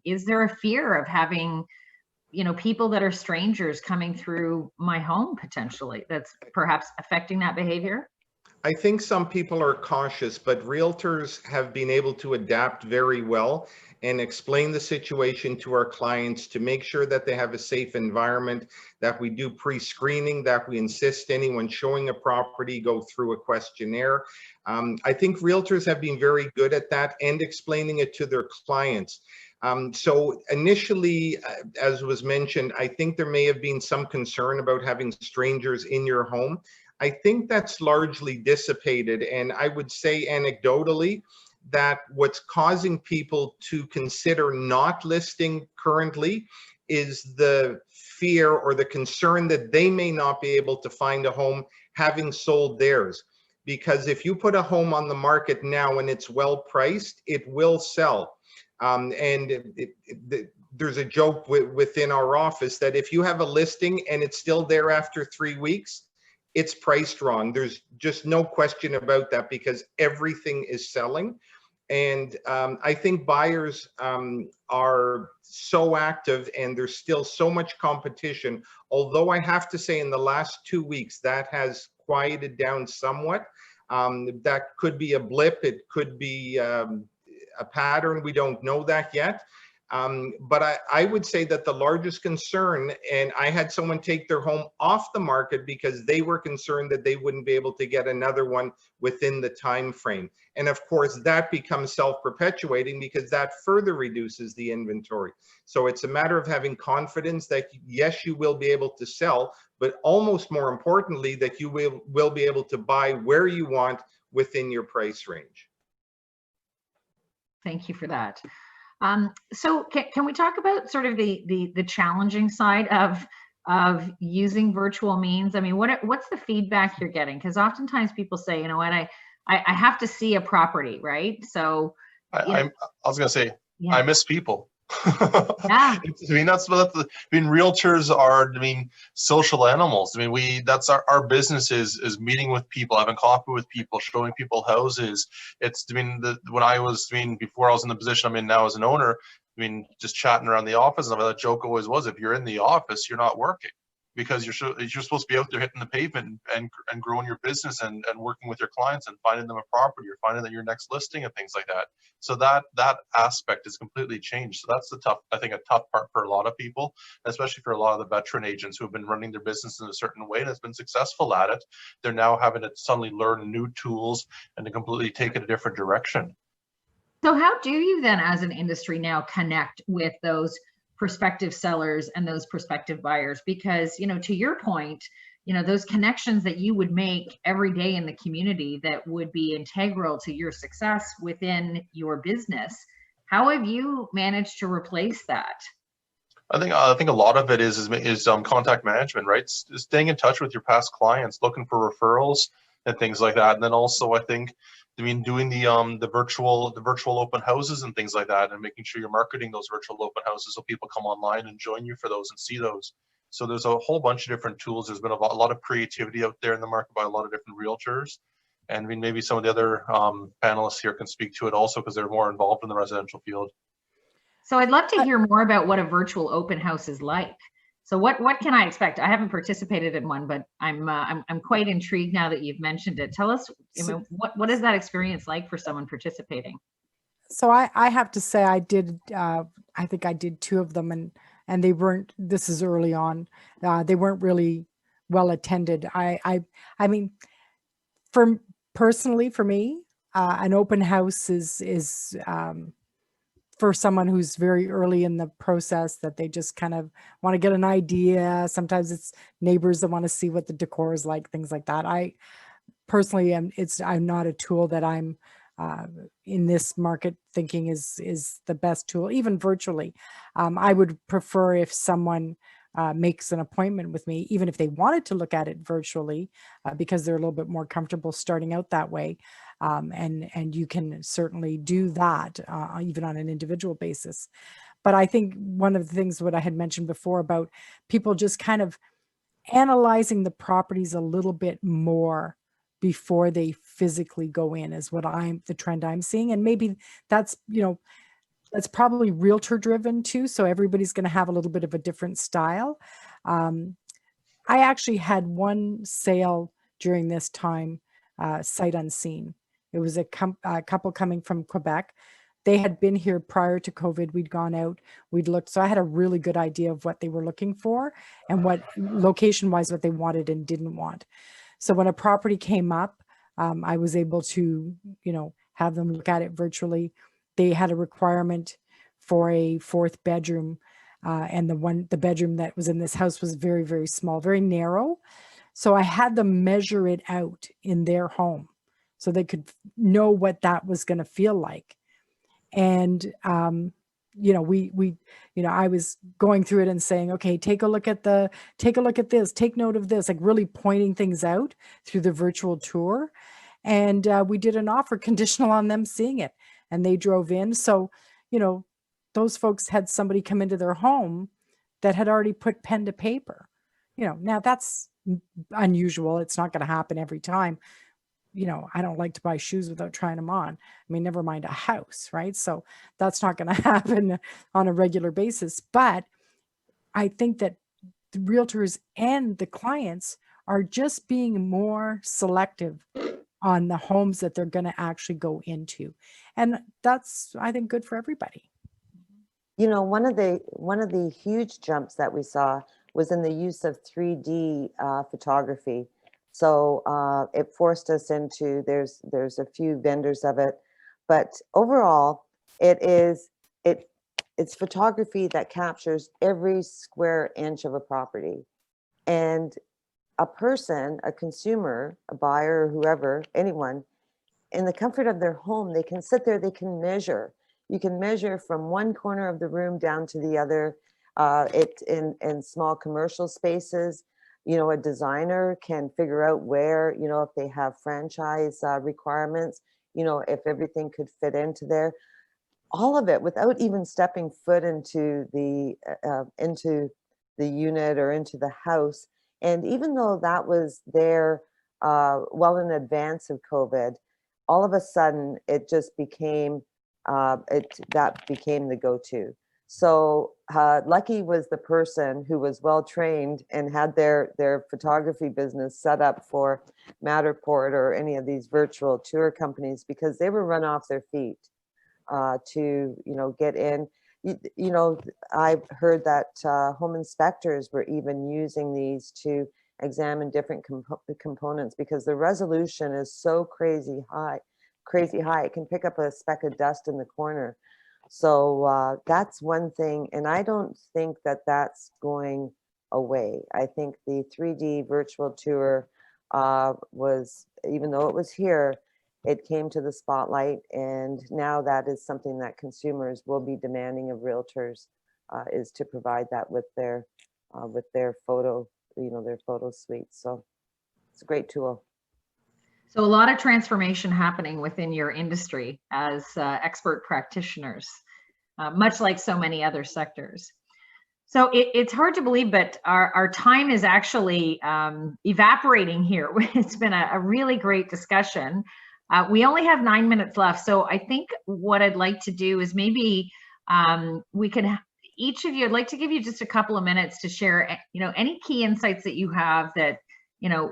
Is there a fear of having, you know, people that are strangers coming through my home potentially that's perhaps affecting that behavior? I think some people are cautious, but realtors have been able to adapt very well and explain the situation to our clients to make sure that they have a safe environment, that we do pre-screening, that we insist anyone showing a property go through a questionnaire. I think realtors have been very good at that and explaining it to their clients. So initially, as was mentioned, I think there may have been some concern about having strangers in your home. I think that's largely dissipated. And I would say anecdotally that what's causing people to consider not listing currently is the fear or the concern that they may not be able to find a home having sold theirs. Because if you put a home on the market now and it's well priced, it will sell. There's a joke within our office that if you have a listing and it's still there after 3 weeks, it's priced wrong. There's just no question about that because everything is selling. And I think buyers are so active and there's still so much competition. Although I have to say in the last 2 weeks, that has quieted down somewhat. That could be a blip. It could be a pattern. We don't know that yet. But I would say that the largest concern, and I had someone take their home off the market because they were concerned that they wouldn't be able to get another one within the time frame. And of course, that becomes self-perpetuating because that further reduces the inventory. So it's a matter of having confidence that yes, you will be able to sell, but almost more importantly, that you will be able to buy where you want within your price range. Thank you for that. So can we talk about sort of the challenging side of using virtual means? I mean, what's the feedback you're getting? Because oftentimes people say, you know what, I have to see a property, right? So I was gonna say, yeah. I miss people. Yeah. I mean, realtors are, social animals. I mean, that's our business is meeting with people, having coffee with people, showing people houses. It's, before I was in the position I'm in now as an owner, just chatting around the office, and that joke always was, if you're in the office, you're not working. Because you're supposed to be out there hitting the pavement and growing your business and working with your clients and finding them a property or finding that your next listing and things like that. So that aspect is completely changed. So that's I think a tough part for a lot of people, especially for a lot of the veteran agents who have been running their business in a certain way and has been successful at it. They're now having to suddenly learn new tools and to completely take it a different direction. So how do you then, as an industry now, connect with those prospective sellers and those prospective buyers? Because, you know, to your point, you know, those connections that you would make every day in the community that would be integral to your success within your business, how have you managed to replace that? I think a lot of it is contact management, right? Staying in touch with your past clients, looking for referrals and things like that. And then also, I think, doing the virtual open houses and things like that, and making sure you're marketing those virtual open houses so people come online and join you for those and see those. So there's a whole bunch of different tools. There's been a lot of creativity out there in the market by a lot of different realtors. And maybe some of the other panelists here can speak to it also, because they're more involved in the residential field. So I'd love to hear more about what a virtual open house is like. So what can I expect? I haven't participated in one, but I'm quite intrigued now that you've mentioned it. Tell us, what is that experience like for someone participating? So I have to say I did, I think I did 2 of them, and they weren't, this is early on, they weren't really well attended. I mean, personally for me, an open house is for someone who's very early in the process, that they just kind of want to get an idea. Sometimes it's neighbors that want to see what the decor is like, things like that. I personally I'm not a tool that I'm in this market thinking is the best tool, even virtually. I would prefer if someone makes an appointment with me, even if they wanted to look at it virtually, because they're a little bit more comfortable starting out that way. And you can certainly do that even on an individual basis. But I think one of the things what I had mentioned before about people just kind of analyzing the properties a little bit more before they physically go in is what the trend I'm seeing. And maybe that's, that's probably realtor driven too. So everybody's going to have a little bit of a different style. I actually had one sale during this time, sight unseen. It was a couple coming from Quebec. They had been here prior to COVID. We'd gone out, we'd looked. So I had a really good idea of what they were looking for and what location-wise, what they wanted and didn't want. So when a property came up, I was able to, have them look at it virtually. They had a requirement for a 4th bedroom. And the bedroom that was in this house was very, very small, very narrow. So I had them measure it out in their home so they could know what that was going to feel like. And, I was going through it and saying, okay, take a look at this, take note of this, like really pointing things out through the virtual tour. And we did an offer conditional on them seeing it, and they drove in. So, those folks had somebody come into their home that had already put pen to paper. Now that's unusual. It's not going to happen every time. I don't like to buy shoes without trying them on. I mean, never mind a house, right? So that's not going to happen on a regular basis. But I think that the realtors and the clients are just being more selective on the homes that they're going to actually go into. And that's, I think, good for everybody. One of the huge jumps that we saw was in the use of 3D photography. So it forced us into, there's a few vendors of it, but overall it's photography that captures every square inch of a property. And a person, a consumer, a buyer, whoever, anyone, in the comfort of their home, they can sit there, they can measure. You can measure from one corner of the room down to the other. In small commercial spaces, a designer can figure out where, if they have franchise requirements, if everything could fit into there. All of it without even stepping foot into the unit or into the house. And even though that was there well in advance of COVID, all of a sudden it just became that became the go-to. So Lucky was the person who was well trained and had their photography business set up for Matterport or any of these virtual tour companies, because they were run off their feet to get in. I've heard that home inspectors were even using these to examine different components, because the resolution is so crazy high. It can pick up a speck of dust in the corner. So that's one thing. And I don't think that that's going away. I think the 3D virtual tour was, even though it was here, it came to the spotlight. And now that is something that consumers will be demanding of realtors is to provide that with their photo, their photo suite. So it's a great tool. So a lot of transformation happening within your industry as expert practitioners, much like so many other sectors. So it's hard to believe, but our time is actually evaporating here. It's been a really great discussion. We only have 9 minutes left. So I think what I'd like to do is maybe we can, each of you, I'd like to give you just a couple of minutes to share, any key insights that you have that,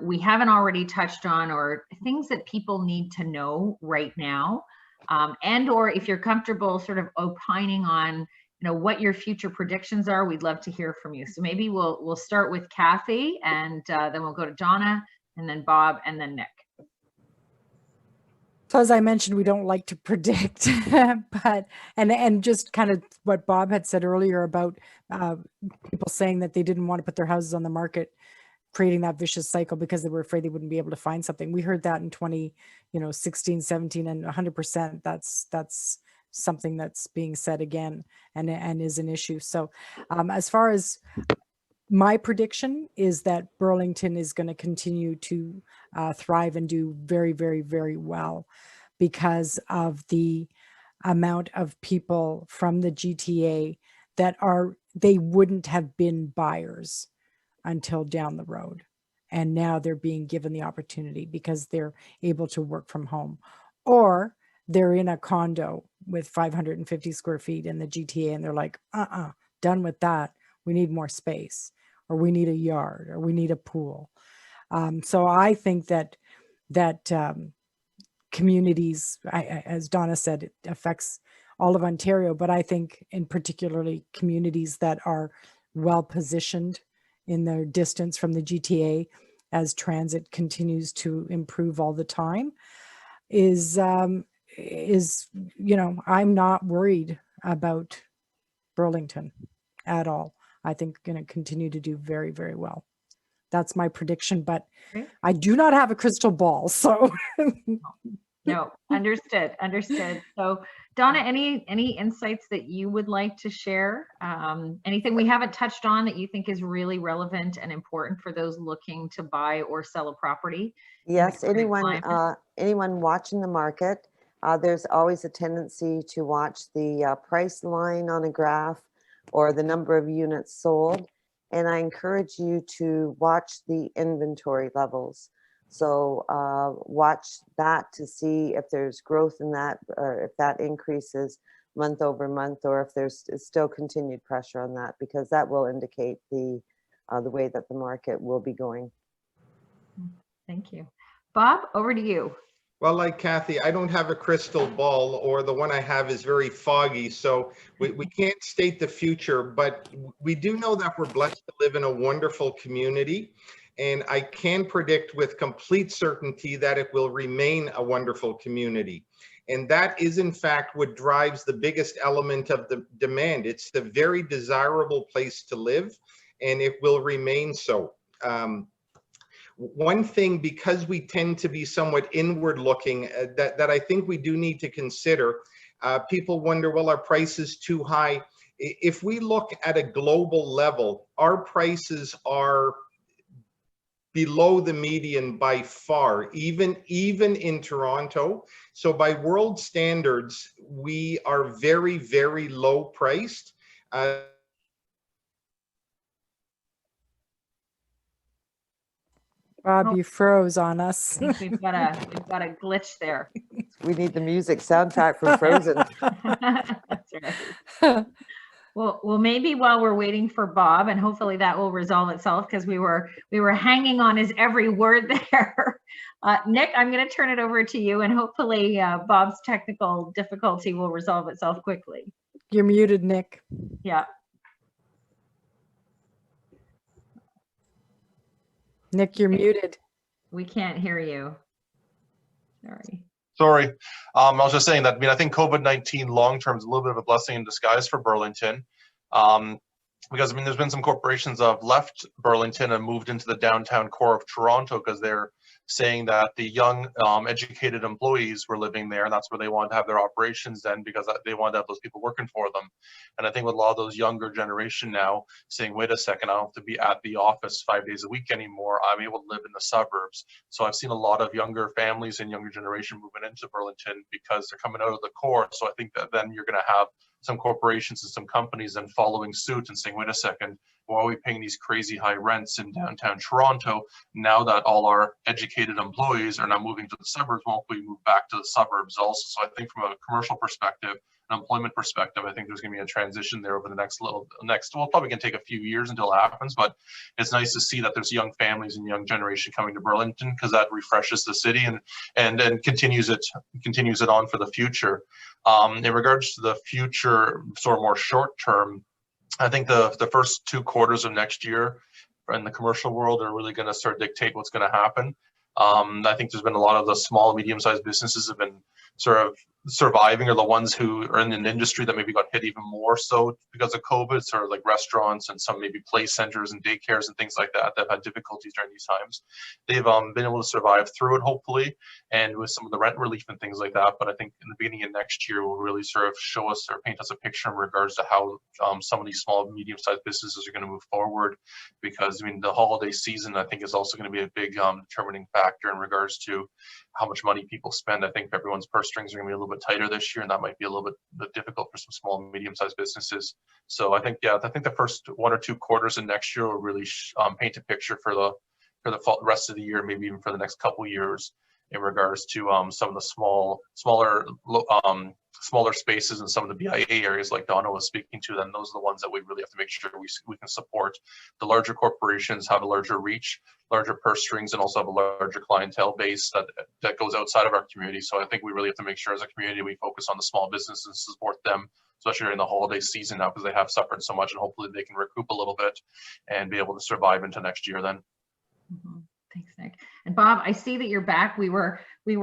we haven't already touched on, or things that people need to know right now. And or if you're comfortable sort of opining on, what your future predictions are, we'd love to hear from you. So maybe we'll start with Kathy, and then we'll go to Donna, and then Bob, and then Nick. So as I mentioned, we don't like to predict, but and just kind of what Bob had said earlier about people saying that they didn't want to put their houses on the market, creating that vicious cycle because they were afraid they wouldn't be able to find something. We heard that in 2016, 17, and 100%. That's something that's being said again and is an issue. So as far as my prediction is that Burlington is going to continue to thrive and do very, very, very well because of the amount of people from the GTA that they wouldn't have been buyers until down the road. And now they're being given the opportunity because they're able to work from home, or they're in a condo with 550 square feet in the GTA and they're like, done with that. We need more space, or we need a yard, or we need a pool. So I think that communities, as Donna said, it affects all of Ontario, but I think in particularly communities that are well positioned in their distance from the GTA as transit continues to improve all the time is I'm not worried about Burlington at all. I think going to continue to do very, very well. That's my prediction, but I do not have a crystal ball. So no, understood. So Donna, any insights that you would like to share? Anything we haven't touched on that you think is really relevant and important for those looking to buy or sell a property? Yes, anyone watching the market, there's always a tendency to watch the price line on a graph or the number of units sold. And I encourage you to watch the inventory levels. So watch that to see if there's growth in that, or if that increases month over month, or if there's still continued pressure on that, because that will indicate the way that the market will be going. Thank you. Bob, over to you. Well, like Kathy, I don't have a crystal ball, or the one I have is very foggy, so we can't state the future, but we do know that we're blessed to live in a wonderful community, and I can predict with complete certainty that it will remain a wonderful community. And that is, in fact, what drives the biggest element of the demand. It's the very desirable place to live, and it will remain so. One thing, because we tend to be somewhat inward looking, that I think we do need to consider, people wonder, well, are prices too high? If we look at a global level, our prices are below the median by far, even in Toronto. So by world standards, we are very, very low priced. Bob, you froze on us. I think we've got a glitch there. We need the music soundtrack from Frozen. That's right. Well, maybe while we're waiting for Bob, and hopefully that will resolve itself, because we were hanging on his every word there. Nick, I'm going to turn it over to you, and hopefully Bob's technical difficulty will resolve itself quickly. You're muted, Nick. Yeah. Nick, you're muted. We can't hear you. Sorry. I was just saying that, I think COVID-19 long-term is a little bit of a blessing in disguise for Burlington. Because, there's been some corporations that have left Burlington and moved into the downtown core of Toronto because they're saying that the young educated employees were living there, and that's where they wanted to have their operations then, because they wanted to have those people working for them. And I think with a lot of those younger generation now saying, wait a second, I don't have to be at the office 5 days a week anymore, I'm able to live in the suburbs. So I've seen a lot of younger families and younger generation moving into Burlington because they're coming out of the core. So I think that then you're going to have some corporations and some companies then following suit and saying, wait a second, why are we paying these crazy high rents in downtown Toronto? Now that all our educated employees are now moving to the suburbs, won't we move back to the suburbs also? So I think from a commercial perspective, an employment perspective, I think there's going to be a transition there over the well, probably going to take a few years until it happens, but it's nice to see that there's young families and young generation coming to Burlington, because that refreshes the city and continues it on for the future. In regards to the future, sort of more short term, I think the first 2 quarters of next year in the commercial world are really going to start dictate what's going to happen. I think there's been a lot of the small, medium-sized businesses have been sort of surviving, or the ones who are in an industry that maybe got hit even more so because of COVID, sort of like restaurants and some maybe play centers and daycares and things like that that have had difficulties during these times. They've been able to survive through it, hopefully, and with some of the rent relief and things like that. But I think in the beginning of next year will really sort of show us or paint us a picture in regards to how some of these small, medium-sized businesses are going to move forward. Because I mean, the holiday season I think is also going to be a big determining factor in regards to how much money people spend. I think everyone's purse strings are going to be a little bit tighter this year, and that might be a little bit difficult for some small and medium-sized businesses. So I think, yeah, I think the first 1 or 2 quarters of next year will really paint a picture for the rest of the year, maybe even for the next couple of years, in regards to some of the smaller spaces and some of the BIA areas like Donna was speaking to. Then those are the ones that we really have to make sure we can support. The larger corporations have a larger reach, larger purse strings, and also have a larger clientele base that goes outside of our community. So I think we really have to make sure as a community we focus on the small businesses and support them, especially during the holiday season now, because they have suffered so much, and hopefully they can recoup a little bit and be able to survive into next year then. Mm-hmm. Thanks, Nick. And Bob, I see that you're back. We were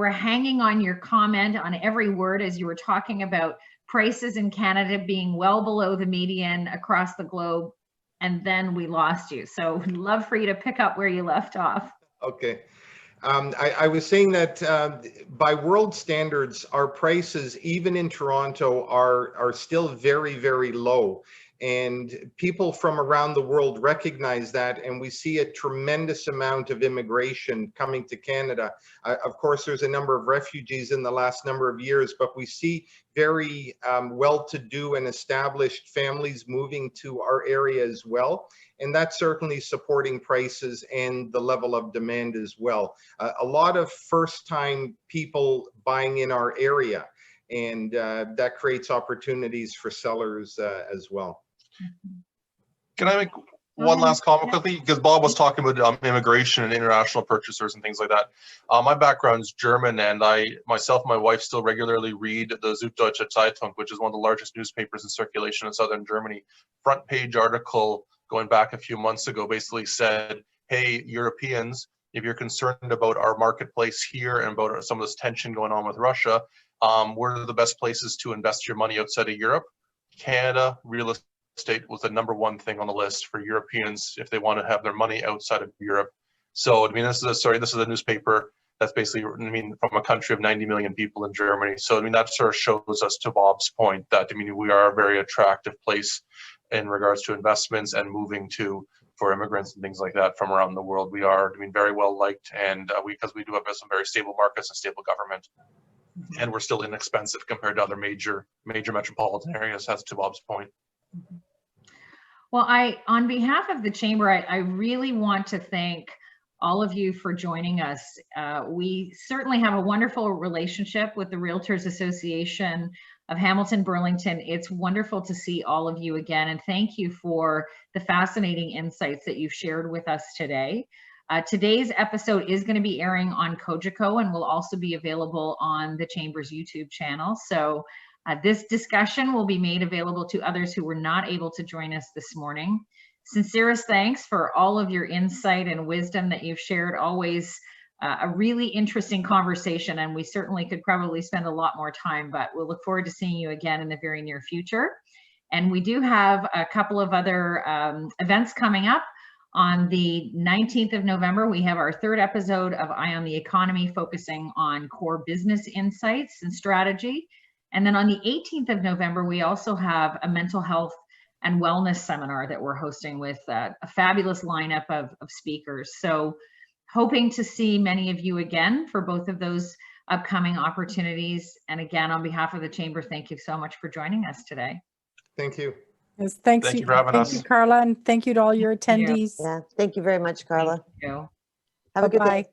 hanging on your comment on every word as you were talking about prices in Canada being well below the median across the globe, and then we lost you. So we'd love for you to pick up where you left off. Okay. I was saying that by world standards, our prices, even in Toronto, are still very, very low. And people from around the world recognize that, and we see a tremendous amount of immigration coming to Canada. Of course, there's a number of refugees in the last number of years, but we see very well-to-do and established families moving to our area as well. And that's certainly supporting prices and the level of demand as well. A lot of first-time people buying in our area, and that creates opportunities for sellers as well. Can I make one last comment quickly? Because Bob was talking about immigration and international purchasers and things like that. My background's German, and myself and my wife still regularly read the Süddeutsche Zeitung, which is one of the largest newspapers in circulation in southern Germany. Front page article going back a few months ago basically said, hey, Europeans, if you're concerned about our marketplace here and about some of this tension going on with Russia, where are the best places to invest your money outside of Europe? Canada, real estate was the #1 thing on the list for Europeans if they want to have their money outside of Europe. So I mean, this is a newspaper that's basically, I mean, from a country of 90 million people in Germany. So I mean, that sort of shows us, to Bob's point, that I mean, we are a very attractive place in regards to investments and moving to for immigrants and things like that from around the world. We are, I mean, very well liked, and because we do have some very stable markets and stable government, and we're still inexpensive compared to other major metropolitan areas, as to Bob's point. Well, on behalf of the Chamber, I really want to thank all of you for joining us. We certainly have a wonderful relationship with the Realtors Association of Hamilton-Burlington. It's wonderful to see all of you again, and thank you for the fascinating insights that you've shared with us today. Today's episode is going to be airing on Cogeco and will also be available on the Chamber's YouTube channel. So this discussion will be made available to others who were not able to join us this morning. Sincerest thanks for all of your insight and wisdom that you've shared. Always a really interesting conversation, and we certainly could probably spend a lot more time, but we'll look forward to seeing you again in the very near future. And we do have a couple of other events coming up. On the 19th of November, we have our third episode of Eye on the Economy, focusing on core business insights and strategy. And then on the 18th of November, we also have a mental health and wellness seminar that we're hosting with a fabulous lineup of speakers. So hoping to see many of you again for both of those upcoming opportunities. And again, on behalf of the Chamber, thank you so much for joining us today. Thank you. Yes, Thank you for having us. Thank you, Carla, and thank you to all your Thank you. attendees. Yeah, thank you very much, Carla. Thank you. Have a good Bye-bye. day.